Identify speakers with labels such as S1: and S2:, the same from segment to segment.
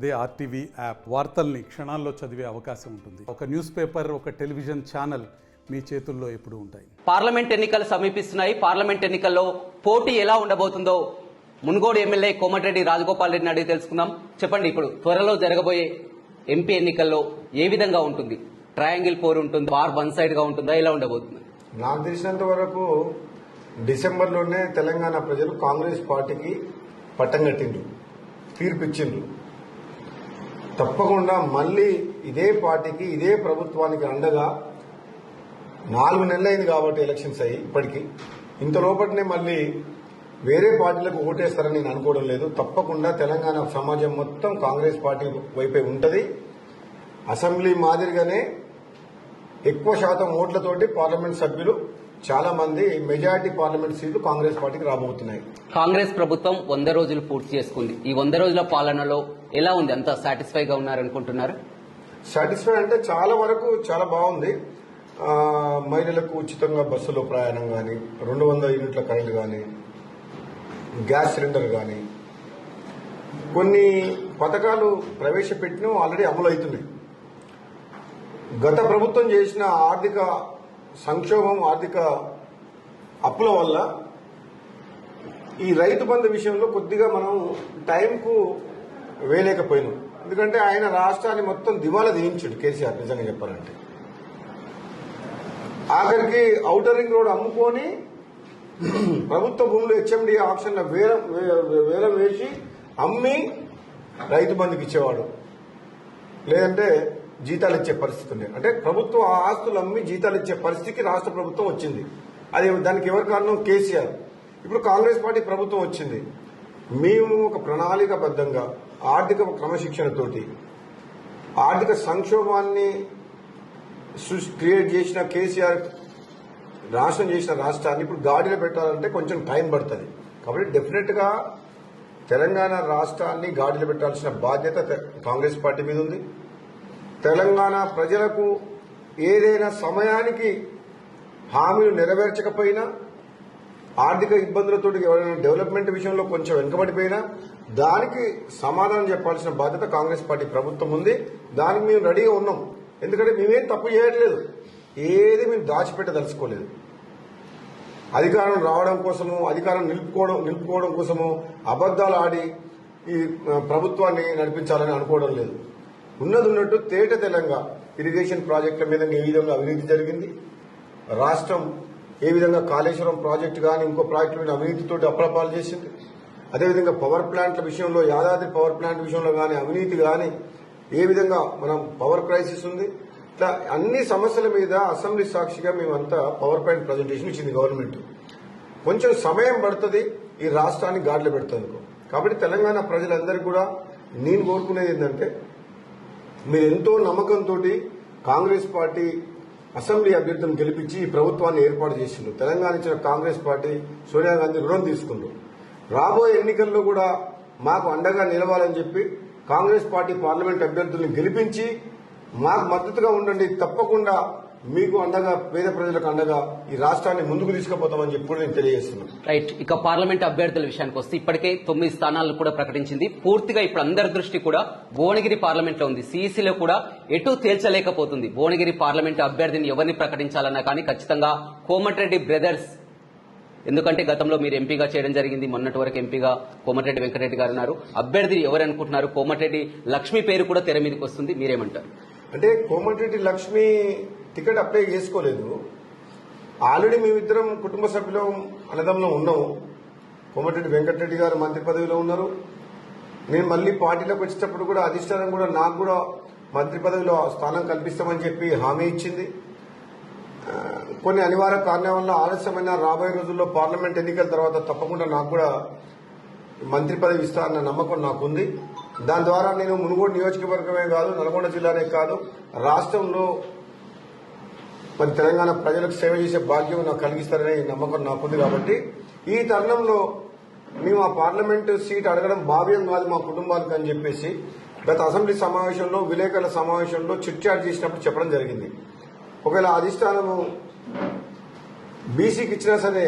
S1: అదే RTV app వార్తల్ని క్షణాల్లో చదివే అవకాశం ఉంటుంది. ఒక న్యూస్ పేపర్, ఒక టెలివిజన్ ఛానల్ మీ చేతుల్లో ఎప్పుడూ ఉంటాయి.
S2: పార్లమెంట్ ఎన్నికలు సమీపిస్తున్నాయి. పార్లమెంట్ ఎన్నికల్లో పోటీ ఎలా ఉండబోతుందో మునుగోడు ఎమ్మెల్యే కోమటిరెడ్డి రాజగోపాల్ రెడ్డిని అడిగి తెలుసుకుందాం. చెప్పండి, ఇప్పుడు త్వరలో జరగబోయే ఎంపీ ఎన్నికల్లో ఏ విధంగా ఉంటుంది? ట్రయాంగిల్ పోర్ ఉంటుంది, బార్ వన్ సైడ్ గా ఉంటుందా? ఎలా ఉండబోతుంది?
S3: నాకు తెలిసినంత వరకు డిసెంబర్లోనే తెలంగాణ ప్రజలు కాంగ్రెస్ పార్టీకి పట్టం కట్టిండ్రు, తీర్పిచ్చిండ్రు. తప్పకుండా మళ్లీ ఇదే పార్టీకి, ఇదే ప్రభుత్వానికి అండగా 4 నెలలైంది కాబట్టి ఎలక్షన్స్ అయ్యి ఇప్పటికీ ఇంత లోపలనే మళ్లీ వేరే పార్టీలకు ఓటేస్తారని నేను అనుకోవడం లేదు. తప్పకుండా తెలంగాణ సమాజం మొత్తం కాంగ్రెస్ పార్టీ వైపే ఉంటది. అసెంబ్లీ మాదిరిగానే ఎక్కువ శాతం ఓట్లతోటి పార్లమెంట్ సభ్యులు చాలా మంది మెజారిటీ పార్లమెంట్ సీట్లు కాంగ్రెస్ పార్టీకి రాబోతున్నాయి.
S2: కాంగ్రెస్ ప్రభుత్వం 100 రోజులు పూర్తి చేసుకుంది. ఈ 100 రోజుల పాలనలో ఎలా ఉంది? అంత సాటిస్ఫైగా ఉన్నారనుకుంటున్నారు?
S3: సాటిస్ఫై అంటే చాలా వరకు చాలా బాగుంది. మహిళలకు ఉచితంగా బస్సులో ప్రయాణం కానీ, 200 యూనిట్ల కరెంట్ కానీ, గ్యాస్ సిలిండర్ కానీ, కొన్ని పథకాలు ప్రవేశపెట్టిన ఆల్రెడీ అమలు అవుతున్నాయి. గత ప్రభుత్వం చేసిన ఆర్థిక సంక్షోభం, ఆర్థిక అప్పుల వల్ల ఈ రైతు బంధు విషయంలో కొద్దిగా మనం టైంకు వేయలేకపోయినాం. ఎందుకంటే ఆయన రాష్ట్రాన్ని మొత్తం దివాలా తీయించాడు కేసీఆర్. నిజంగా చెప్పాలంటే ఆఖరికి ఔటర్ రింగ్ రోడ్ అమ్ముకొని ప్రభుత్వ భూములు హెచ్ఎండి ఆప్షన్ల వేలం వేసి అమ్మి రైతు బంధుకి ఇచ్చేవాడు, లేదంటే జీతాలు ఇచ్చే పరిస్థితి ఉంది. అంటే ప్రభుత్వ ఆస్తులు అమ్మి జీతాలు ఇచ్చే పరిస్థితికి రాష్ట్ర ప్రభుత్వం వచ్చింది. అది దానికి ఎవరి కారణం? కేసీఆర్. ఇప్పుడు కాంగ్రెస్ పార్టీ ప్రభుత్వం వచ్చింది. మేము ఒక ప్రణాళికాబద్ధంగా ఆర్థిక క్రమశిక్షణతోటి ఆర్థిక సంక్షోభాన్ని క్రియేట్ చేసిన కేసీఆర్ నాశనం చేసిన రాష్ట్రాన్ని ఇప్పుడు గాడిలో పెట్టాలంటే కొంచెం టైం పడుతుంది. కాబట్టి డెఫినెట్ గా తెలంగాణ రాష్ట్రాన్ని గాడిలో పెట్టాల్సిన బాధ్యత కాంగ్రెస్ పార్టీ మీద ఉంది. తెలంగాణ ప్రజలకు ఏదైనా సమయానికి హామీలు నెరవేర్చకపోయినా, ఆర్థిక ఇబ్బందులతో ఎవరైనా డెవలప్మెంట్ విషయంలో కొంచెం వెనుకబడిపోయినా దానికి సమాధానం చెప్పాల్సిన బాధ్యత కాంగ్రెస్ పార్టీ ప్రభుత్వం ఉంది. దానికి మేము రెడీగా ఉన్నాం. ఎందుకంటే మేమేం తప్పు చేయట్లేదు, ఏది మేము దాచిపెట్టదలుచుకోలేదు. అధికారం రావడం కోసము, అధికారం నిలుపుకోవడం కోసము అబద్దాలు ఆడి ఈ ప్రభుత్వాన్ని నడిపించాలని అనుకోవడం లేదు. ఉన్నది ఉన్నట్టు తేట తెలంగా ఇరిగేషన్ ప్రాజెక్టుల మీద ఏ విధంగా అవినీతి జరిగింది, రాష్ట్రం ఏ విధంగా కాళేశ్వరం ప్రాజెక్టు కానీ ఇంకో ప్రాజెక్టుల మీద అవినీతితోటి అప్రపాలు చేసింది, అదేవిధంగా పవర్ ప్లాంట్ల విషయంలో, యాదాద్రి పవర్ ప్లాంట్ విషయంలో కానీ అవినీతి కానీ, ఏ విధంగా మనం పవర్ క్రైసిస్ ఉంది, ఇట్లా అన్ని సమస్యల మీద అసెంబ్లీ సాక్షిగా మేమంతా పవర్ పాయింట్ ప్రజెంటేషన్ ఇచ్చింది గవర్నమెంట్. కొంచెం సమయం పడుతుంది ఈ రాష్ట్రాన్ని గాడిలో పెడుతుంది. కాబట్టి తెలంగాణ ప్రజలందరికీ కూడా నేను కోరుకునేది ఏంటంటే, మీరు ఎంతో నమ్మకంతో కాంగ్రెస్ పార్టీ అసెంబ్లీ అభ్యర్థులను గెలిపించి ఈ ప్రభుత్వాన్ని ఏర్పాటు చేసిండ్రు. తెలంగాణ ఇచ్చిన కాంగ్రెస్ పార్టీ సోనియా గాంధీ రుణం తీసుకుండ్రు. రాబోయే ఎన్నికల్లో కూడా మాకు అండగా నిలవాలని చెప్పి కాంగ్రెస్ పార్టీ పార్లమెంట్ అభ్యర్థులను గెలిపించి మాకు మద్దతుగా ఉండండి. తప్పకుండా మీకు అండగా, పేద ప్రజలకు అండగా ఈ రాష్ట్రాన్ని ముందుకు తీసుకుపోతామని చెప్పి నేను తెలియజేస్తున్నాను.
S2: రైట్. ఇక పార్లమెంట్ అభ్యర్థుల విషయానికి వస్తే ఇప్పటికే 9 స్థానాలను కూడా ప్రకటించింది. పూర్తిగా ఇప్పుడు అందరి దృష్టి కూడా భువనగిరి పార్లమెంట్ లో ఉంది. సిఈసిలో కూడా ఎటు తేల్చలేకపోతుంది. భువనగిరి పార్లమెంట్ అభ్యర్థిని ఎవరిని ప్రకటించాలన్నా కానీ ఖచ్చితంగా కోమటిరెడ్డి బ్రదర్స్, ఎందుకంటే గతంలో మీరు ఎంపీగా చేయడం జరిగింది. మొన్నటి వరకు ఎంపీగా కోమటిరెడ్డి వెంకటరెడ్డి గారు ఉన్నారు. అభ్యర్థి ఎవరు అనుకుంటున్నారు? కోమటిరెడ్డి లక్ష్మి పేరు కూడా తెర మీదకి వస్తుంది. మీరేమంటారు?
S3: అంటే కోమటిరెడ్డి లక్ష్మి టికెట్ అప్లై చేసుకోలేదు. ఆల్రెడీ మేమిద్దరం కుటుంబ సభ్యులు అన్నదమ్ములో ఉన్నాము. కోమటిరెడ్డి వెంకటరెడ్డి గారు మంత్రి పదవిలో ఉన్నారు. నేను మళ్లీ పార్టీలోకి వచ్చేటప్పుడు కూడా అధిష్టానం కూడా నాకు కూడా మంత్రి పదవిలో స్థానం కల్పిస్తామని చెప్పి హామీ ఇచ్చింది. కొన్ని అనివార్య కారణాల వల్ల ఆలస్యమైన రాబోయే రోజుల్లో పార్లమెంట్ ఎన్నికల తర్వాత తప్పకుండా నాకు కూడా మంత్రి పదవి ఇస్తారన్న నమ్మకం నాకుంది. దాని ద్వారా నేను మునుగోడు నియోజకవర్గమే కాదు, నల్గొండ జిల్లానే కాదు, రాష్ట్రంలో మరి తెలంగాణ ప్రజలకు సేవ చేసే భాగ్యం నాకు కలిగిస్తారనే నమ్మకం నాకుంది. కాబట్టి ఈ తరుణంలో మేము ఆ పార్లమెంటు సీట్ అడగడం భావ్యం కాదు మా కుటుంబానికి అని చెప్పేసి గత అసెంబ్లీ సమావేశంలో, విలేకరుల సమావేశంలో చిట్చాట్ చేసినప్పుడు చెప్పడం జరిగింది. ఒకవేళ అధిష్టానము బీసీకి ఇచ్చినా సరే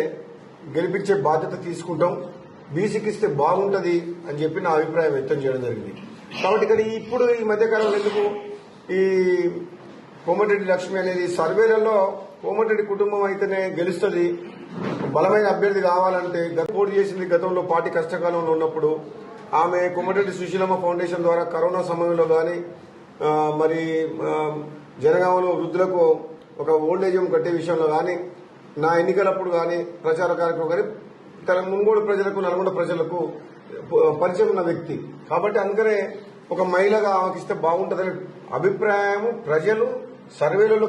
S3: గెలిపించే బాధ్యత తీసుకుంటాం, బీసీకి ఇస్తే బాగుంటది అని చెప్పి నా అభిప్రాయం వ్యక్తం చేయడం జరిగింది. కాబట్టి ఇక్కడ ఇప్పుడు ఈ మధ్యకాలంలో ఎందుకు ఈ కోమటిరెడ్డి లక్ష్మి అనేది సర్వేలలో కోమటిరెడ్డి కుటుంబం అయితేనే గెలుస్తుంది, బలమైన అభ్యర్థి కావాలంటే పోటీ చేసింది గతంలో పార్టీ కష్టకాలంలో ఉన్నప్పుడు. ఆమె కోమటిరెడ్డి సుశీలమ్మ ఫౌండేషన్ ద్వారా కరోనా సమయంలో కానీ మరి జనగామలో వృద్ధులకు ఒక ఓల్డేజ్ హోమ్ కట్టే విషయంలో కానీ, నా ఎన్నికలప్పుడు కానీ ప్రచార కార్యక్రమం కానీ మున్గోడు ప్రజలకు నల్గొండ ప్రజలకు పరిచయం ఉన్న వ్యక్తి కాబట్టి అందుకనే ఒక మహిళగా ఆమెకిస్తే బాగుంటుందనే అభిప్రాయం ప్రజలు సర్వేలలో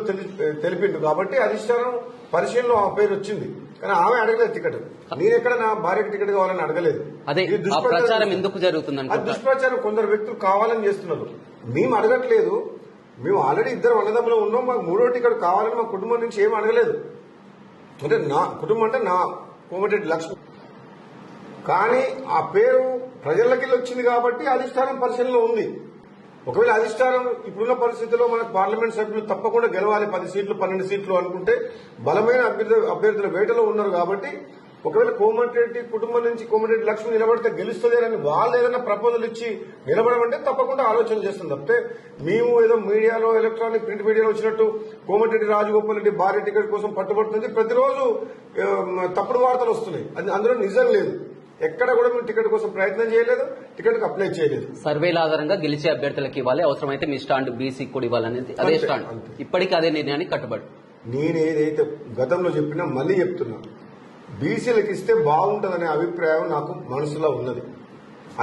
S3: తెలిపిండు. కాబట్టి అధిష్టానం పరిశీలనలో ఆ పేరు వచ్చింది, కానీ ఆమె అడగలేదు టికెట్. నేనెక్కడ నా భార్యకు టికెట్ కావాలని అడగలేదు.
S2: అదే దుష్ప్రచారం ఎందుకు జరుగుతుంది?
S3: దుష్ప్రచారం కొందరు వ్యక్తులు కావాలని చేస్తున్నారు. మేము అడగట్లేదు. మేము ఆల్రెడీ ఇద్దరు అన్నదమ్ములు ఉన్నాం. మాకు మూడో టికెట్ కావాలని మా కుటుంబం నుంచి ఏమి అడగలేదు. అంటే నా కుటుంబం అంటే నా కోమటిరెడ్డి లక్ష్మి, కానీ ఆ పేరు ప్రజలకి వచ్చింది కాబట్టి అధిష్టానం పరిశీలనలో ఉంది. ఒకవేళ అధిష్టానం ఇప్పుడున్న పరిస్థితుల్లో మనకు పార్లమెంట్ సభ్యులు తప్పకుండా గెలవాలి 10 సీట్లు 12 సీట్లు అనుకుంటే బలమైన అభ్యర్థుల వేటలో ఉన్నారు. కాబట్టి ఒకవేళ కోమటిరెడ్డి కుటుంబం నుంచి కోమటిరెడ్డి లక్ష్మి నిలబడితే గెలుస్తుంది అని వాళ్ళు ఏదైనా ప్రపోజల్ ఇచ్చి నిలబడమంటే తప్పకుండా ఆలోచన చేస్తుంది. తప్పితే మేము ఏదో మీడియాలో ఎలక్ట్రానిక్ ప్రింట్ మీడియాలో వచ్చినట్టు కోమటిరెడ్డి రాజగోపాల్ రెడ్డి భార్య టికెట్ కోసం పట్టుబడుతుంది. ప్రతిరోజు తప్పుడు వార్తలు వస్తున్నాయి. అందులో నిజం లేదు. ఎక్కడ కూడా మేము టికెట్ కోసం ప్రయత్నం చేయలేదు, టికెట్ అప్లై చేయలేదు.
S2: సర్వేల ఆధారంగా గెలిచే అభ్యర్థులకు ఇవ్వాలి, అవసరమైతే మీ స్టాండ్ బీసీ కూడా ఇవ్వాలనేది అదే స్టాండ్. ఇప్పటికీ అదే నిర్ణయానికి కట్టుబడి
S3: నేనేదైతే గతంలో చెప్పినా మళ్ళీ చెప్తున్నా, బీసీలకు ఇస్తే బాగుంటుందనే అభిప్రాయం నాకు మనసులో ఉన్నది.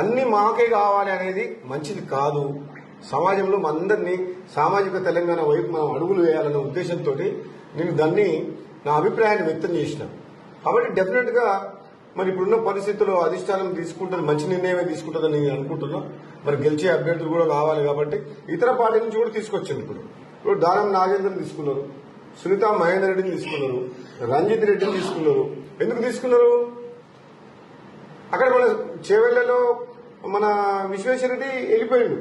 S3: అన్ని మాకే కావాలి అనేది మంచిది కాదు. సమాజంలో అందరినీ సామాజిక తెలంగాణ వైపు మనం అడుగులు వేయాలనే ఉద్దేశంతో నేను దాన్ని నా అభిప్రాయాన్ని వ్యక్తం చేసిన. కాబట్టి డెఫినెట్ గా మరి ఇప్పుడున్న పరిస్థితుల్లో అధిష్టానం తీసుకుంటుంది, మంచి నిర్ణయమే తీసుకుంటుందని నేను అనుకుంటున్నా. మరి గెలిచే అభ్యర్థులు కూడా కావాలి కాబట్టి ఇతర పార్టీ నుంచి కూడా తీసుకొచ్చింది. ఇప్పుడు దానం నాగేంద్రని తీసుకున్నారు, సునీతా మహేందర్ రెడ్డిని తీసుకున్నారు, రంజిత్ రెడ్డిని తీసుకున్నారు. ఎందుకు తీసుకున్నారు? అక్కడ మన చేవెళ్లలో మన విశ్వేశ్వరరెడ్డి వెళ్ళిపోయాడు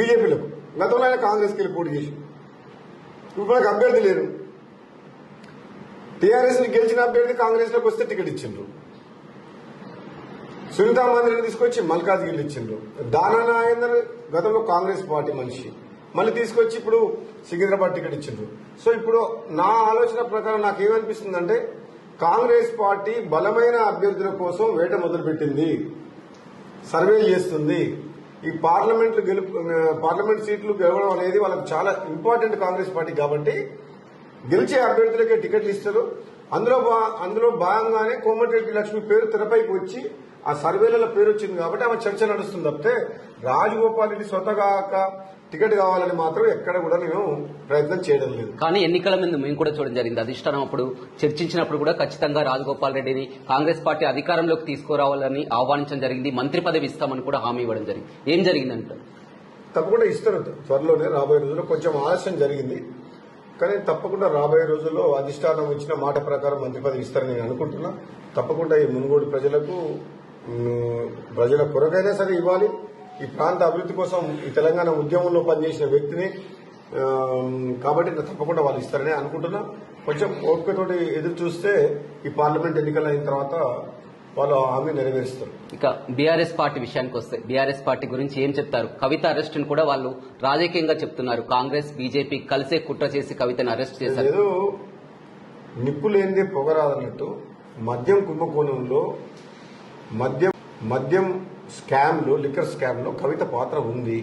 S3: బీజేపీలకు. గతంలో ఆయన కాంగ్రెస్కి వెళ్ళి పోటీ చేసి ఇప్పుడు మనకు అభ్యర్థి లేరు. టీఆర్ఎస్ ని గెలిచిన అభ్యర్థి కాంగ్రెస్ లోకి వస్తే టికెట్ ఇచ్చిండ్రు. సునీతా మహేందర్ తీసుకొచ్చి మల్కాజ్గిరి ఇచ్చిండ్రు. దానా నాగేందర్ గతంలో కాంగ్రెస్ పార్టీ మనిషి, మళ్ళీ తీసుకొచ్చి ఇప్పుడు సికింద్రాబాద్ టికెట్ ఇచ్చిండ్రు. సో ఇప్పుడు నా ఆలోచన ప్రకారం నాకేమనిపిస్తుందంటే కాంగ్రెస్ పార్టీ బలమైన అభ్యర్థుల కోసం వేట మొదలుపెట్టింది, సర్వే చేస్తుంది. ఈ పార్లమెంట్ సీట్లు గెలవడం అనేది వాళ్ళకి చాలా ఇంపార్టెంట్ కాంగ్రెస్ పార్టీ. కాబట్టి గెలిచే అభ్యర్థులకే టికెట్లు ఇస్తారు. అందులో భాగంగానే కోమటిరెడ్డి లక్ష్మి పేరు తెరపైకి వచ్చి ఆ సర్వేలలో పేరు వచ్చింది కాబట్టి ఆమె చర్చ నడుస్తుంది. తప్పితే రాజగోపాల్ రెడ్డి స్వతగా టికెట్ కావాలని మాత్రం ఎక్కడ కూడా నేను ప్రయత్నం చేయడం లేదు.
S2: కానీ ఎన్నికల ముందు మేము కూడా చూడడం జరిగింది. అధిష్టానం అప్పుడు చర్చించినప్పుడు కూడా ఖచ్చితంగా రాజగోపాల్ రెడ్డిని కాంగ్రెస్ పార్టీ అధికారంలోకి తీసుకురావాలని ఆహ్వానించడం జరిగింది. మంత్రి పదవి ఇస్తామని కూడా హామీ ఇవ్వడం జరిగింది. ఏం జరిగిందంటే
S3: తప్పకుండా ఇస్తారు త్వరలోనే, రాబోయే రోజుల్లో. కొంచెం ఆలస్యం జరిగింది, కానీ తప్పకుండా రాబోయే రోజుల్లో అధిష్టానం ఇచ్చిన మాట ప్రకారం మంత్రి పదవి ఇస్తారని నేను అనుకుంటున్నా. తప్పకుండా ఈ మునుగోడు ప్రజల కొరకైనా సరే ఇవ్వాలి. ఈ ప్రాంత అభివృద్ధి కోసం ఈ తెలంగాణ ఉద్యమంలో పనిచేసిన వ్యక్తిని కాబట్టి తప్పకుండా వాళ్ళు ఇస్తారని అనుకుంటున్నా. కొంచెం ఓపికతోటి ఎదురు చూస్తే ఈ పార్లమెంట్ ఎన్నికలు అయిన తర్వాత వాళ్ళు హామీ నెరవేరుస్తారు.
S2: ఇక బీఆర్ఎస్ పార్టీ విషయానికి వస్తే బీఆర్ఎస్ పార్టీ గురించి ఏం చెప్తారు? కవిత అరెస్ట్ ను కూడా వాళ్ళు రాజకీయంగా చెప్తున్నారు. కాంగ్రెస్ బీజేపీ కలిసే కుట్ర చేసి కవితను అరెస్ట్ చేశారు.
S3: ఏదో నిప్పు లేనిదే పొగరాదన్నట్టు మద్యం కుంభకోణంలో మద్యం స్కామ్ లో, లిక్కర్ స్కామ్ లో కవిత పాత్ర ఉంది.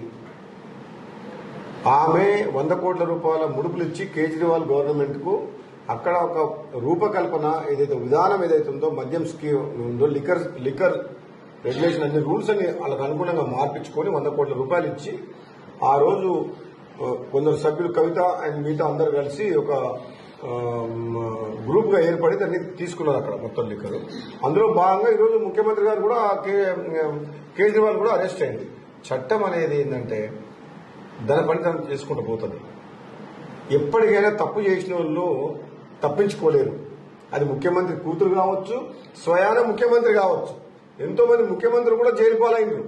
S3: ఆమె 100 కోట్ల రూపాయల ముడుపులు ఇచ్చి కేజ్రీవాల్ గవర్నమెంట్ కు అక్కడ ఒక రూపకల్పన ఏదైతే విధానం ఏదైతే ఉందో మద్యం స్కీమ్ ఉందో, లిక్కర్ రెగ్యులేషన్ అన్ని రూల్స్ అని వాళ్ళకు అనుగుణంగా మార్పించుకొని 100 కోట్ల రూపాయలు ఇచ్చి ఆ రోజు కొందరు సభ్యులు కవిత అండ్ మిగతా అందరు కలిసి ఒక గ్రూప్ గా ఏర్పడి దాన్ని తీసుకున్నారు అక్కడ మొత్తం లిక్కర్. అందులో భాగంగా ఈరోజు ముఖ్యమంత్రి గారు కూడా కేజ్రీవాల్ కూడా అరెస్ట్ అయింది. చట్టం అనేది ఏంటంటే దాని పని తను చేసుకుంటూ పోతుంది. ఎప్పటికైనా తప్పు చేసిన వాళ్ళు తప్పించుకోలేరు. అది ముఖ్యమంత్రి కూతురు కావచ్చు, స్వయాన ముఖ్యమంత్రి కావచ్చు. ఎంతో మంది ముఖ్యమంత్రులు కూడా జైలు పాలైనరు.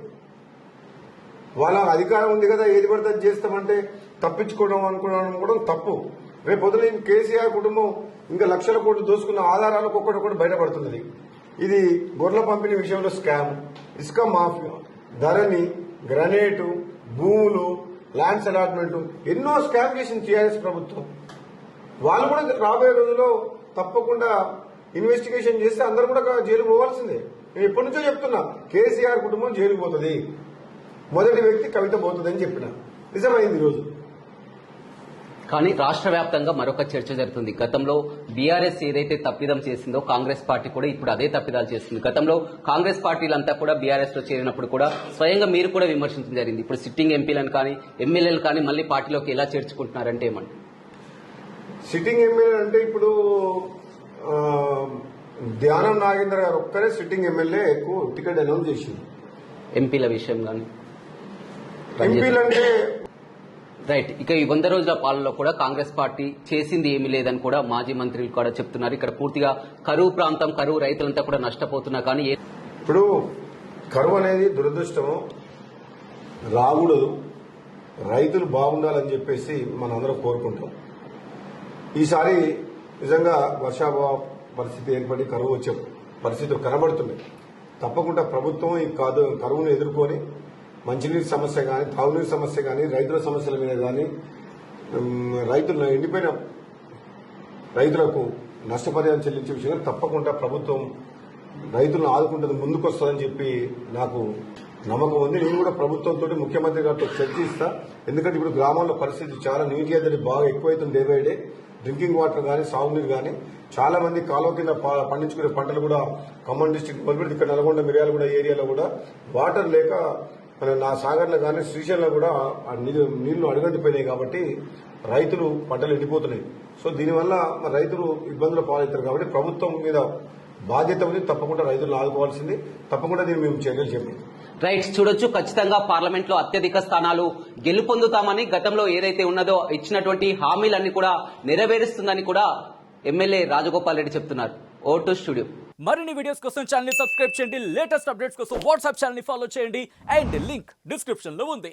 S3: వాళ్ళ అధికారం ఉంది కదా, ఏది పడితే అది చేస్తామంటే తప్పించుకోవడం అనుకోవడం కూడా తప్పు. రేపు పొద్దున కేసీఆర్ కుటుంబం ఇంకా లక్షల కోట్లు దోసుకున్న ఆధారాలు ఒక్కొక్కటి బయటపడుతున్నది. ఇది గొర్రెల పంపిణీ విషయంలో స్కామ్, ఇసుక మాఫియా, ధరణి, గ్రనేటు, భూములు, ల్యాండ్స్ అలాట్మెంట్ ఎన్నో స్కామ్ చేసింది టీఆర్ఎస్ ప్రభుత్వం. వాళ్ళు కూడా రాబోయే రోజుల్లో తప్పకుండా ఇన్వెస్టిగేషన్ చేస్తే అందరూ కూడా జైలుకు పోవాల్సిందే. నేను ఎప్పటి నుంచో చెప్తున్నా, కేసీఆర్ కుటుంబం జైలుకు పోతుంది, మొదటి వ్యక్తి కవిత పోతుంది అని చెప్పిన. నిజమైంది ఈరోజు.
S2: కానీ రాష్ట్ర వ్యాప్తంగా మరొక చర్చ జరుగుతుంది. గతంలో బీఆర్ఎస్ ఏదైతే తప్పిదం చేసిందో కాంగ్రెస్ పార్టీ కూడా ఇప్పుడు అదే తప్పిదాలు చేస్తుంది. గతంలో కాంగ్రెస్ పార్టీలంతా కూడా బీఆర్ఎస్ లో చేరినప్పుడు కూడా స్వయంగా మీరు కూడా విమర్శించడం జరిగింది. ఇప్పుడు సిట్టింగ్ ఎంపీలను కానీ ఎమ్మెల్యేలు కానీ మళ్ళీ పార్టీలోకి ఎలా చేర్చుకుంటున్నారంటే ఏమంటారు?
S3: సిట్టింగ్ ఎమ్మెల్యే అంటే ఇప్పుడు ధ్యానం నాగేంద్ర గారు ఒక్కరే సిట్టింగ్ ఎమ్మెల్యే ఎక్కువ టికెట్ అనౌన్స్ చేసింది.
S2: ఎంపీల విషయం కానీ
S3: ఎంపీలంటే
S2: రైట్. ఇక ఈ 100 రోజుల పాలనలో కూడా కాంగ్రెస్ పార్టీ చేసింది ఏమీ లేదని కూడా మాజీ మంత్రులు కూడా చెప్తున్నారు. ఇక్కడ పూర్తిగా కరువు ప్రాంతం, కరువు రైతులంతా కూడా నష్టపోతున్నా కానీ
S3: ఇప్పుడు కరువు అనేది దురదృష్టము, రాకూడదు, రైతులు బాగుండాలని చెప్పేసి మనందరం కోరుకుంటాం. ఈసారి నిజంగా వర్షాభావ పరిస్థితి ఏర్పడి కరువు వచ్చే పరిస్థితులు కనబడుతున్నాయి. తప్పకుండా ప్రభుత్వం ఈ కరువును ఎదుర్కొని మంచినీటి సమస్య కానీ, తాగునీటి సమస్య కానీ, రైతుల సమస్యల మీద కానీ, రైతులు ఎండిపోయిన రైతులకు నష్టపరిహారం చెల్లించే విషయంలో తప్పకుండా ప్రభుత్వం రైతులను ఆదుకుంటుంది, ముందుకొస్తుందని చెప్పి నాకు నమ్మకం ఉంది. నేను కూడా ప్రభుత్వంతో, ముఖ్యమంత్రి గారితో చర్చిస్తా. ఎందుకంటే ఇప్పుడు గ్రామాల్లో పరిస్థితి చాలా నీటి ఎద్దడి బాగా ఎక్కువైతుంది. Day by day drinking water కానీ, సాగునీరు కానీ చాలా మంది కాలువ కింద పండించుకునే పంటలు కూడా ఖమ్మం డిస్టిక్ మొదలుపెట్టి ఇక్కడ నల్గొండ, మిర్యాలగూడ ఏరియాలో కూడా వాటర్ లేక నా సాగర్లో కానీ శ్రీశైలంలో కూడా నీళ్లు అడుగంటిపోయినాయి. కాబట్టి రైతులు పంటలు ఎండిపోతున్నాయి. సో దీనివల్ల రైతులు ఇబ్బందులు పాలవుతారు. కాబట్టి ప్రభుత్వం మీద బాధ్యత ఉంది. తప్పకుండా రైతులను ఆదుకోవాల్సింది. తప్పకుండా దీన్ని మేము చర్యలు చెప్పాం.
S2: రైట్, చూడొచ్చు. ఖచ్చితంగా పార్లమెంట్ లో అత్యధిక స్థానాలు గెలుపొందుతామని, గతంలో ఏదైతే ఉన్నదో ఇచ్చినటువంటి హామీలన్నీ కూడా నెరవేరుస్తుందని కూడా ఎమ్మెల్యే రాజగోపాల్ రెడ్డి చెప్తున్నారు. Vote studio.
S4: మరిన్ని వీడియోస్ కోసం ఛానల్ ని సబ్స్క్రైబ్ చేయండి. లేటెస్ట్ అప్డేట్స్ కోసం వాట్సాప్ ఛానల్ ని ఫాలో చేయండి. అండ్ లింక్ డిస్క్రిప్షన్ లో ఉంది.